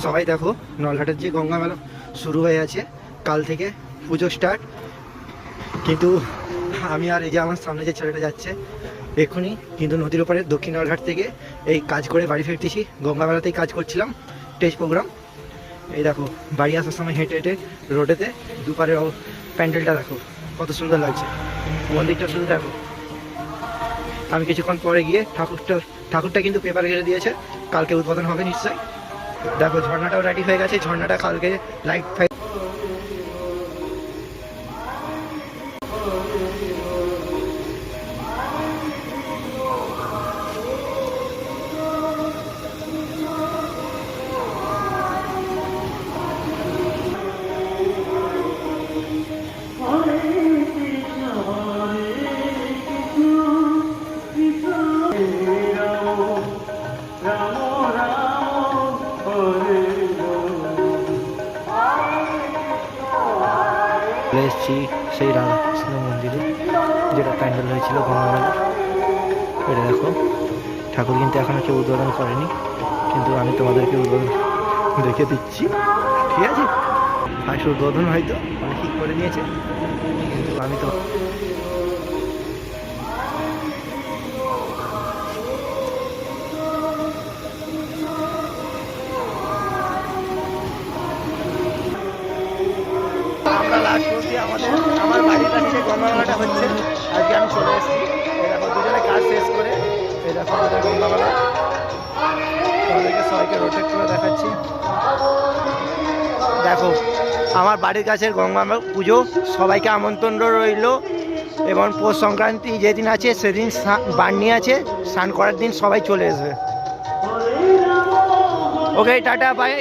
সবাই দেখো নলহাটের যে গঙ্গা মেলা শুরু হয়ে আছে, কাল থেকে পুজো স্টার্ট। কিন্তু আমি আর এই যে আমার সামনে যে ছেলেটা যাচ্ছে এক্ষুনি কিন্তু নদীর ওপারে দক্ষিণ নলহাট থেকে এই কাজ করে বাড়ি ফিরতেছি। গঙ্গা মেলাতেই কাজ করছিলাম, স্টেজ প্রোগ্রাম। এই দেখো বাড়ি আসার সময় হেঁটে হেঁটে রোডেতে দুপারের প্যান্ডেলটা দেখো কত সুন্দর লাগছে, মন্দিরটা শুধু দেখো। আমি কিছুক্ষণ পরে গিয়ে ঠাকুরটা কিন্তু পেপার ঘিরে দিয়েছে, কালকে উদ্বোধন হবে নিশ্চয়ই। দেখো ঝর্ণাটাও রেডি হয়ে গেছে, ঝর্ণাটা কালকে লাইট ফাইট এসেছি সেই রাধাকৃষ্ণ মন্দিরে, যেটা প্যান্ডেল হয়েছিল গঙ্গা মেলা। এটা দেখো ঠাকুর কিন্তু এখনো কেউ উদ্বোধন করেনি, কিন্তু আমি তোমাদেরকে উদ্বোধন দেখে দিচ্ছি, ঠিক আছে? ফার্স্ট উদ্বোধন হয়তো অনেক ঠিক করে নিয়েছে, কিন্তু আমি তো আমরা লাস্ট অবধি আমার বাড়ির কাছে যে গঙ্গা মেলাটা হচ্ছে আজকে আমি চলে এসেছি। এই দেখো দুজনে কাজ শেষ করে এই দেখো আমাদের গঙ্গা মেলা, তোমাদেরকে সবাইকে রোটেট করে দেখাচ্ছি। দেখো আমার বাড়ির কাছের গঙ্গা পুজো, সবাইকে আমন্ত্রণ রইল। এবং পৌষ সংক্রান্তি যেদিন আছে সেদিন বান্নি আছে, স্নান করার দিন সবাই চলে আসবে। ওকে টাটা বাই।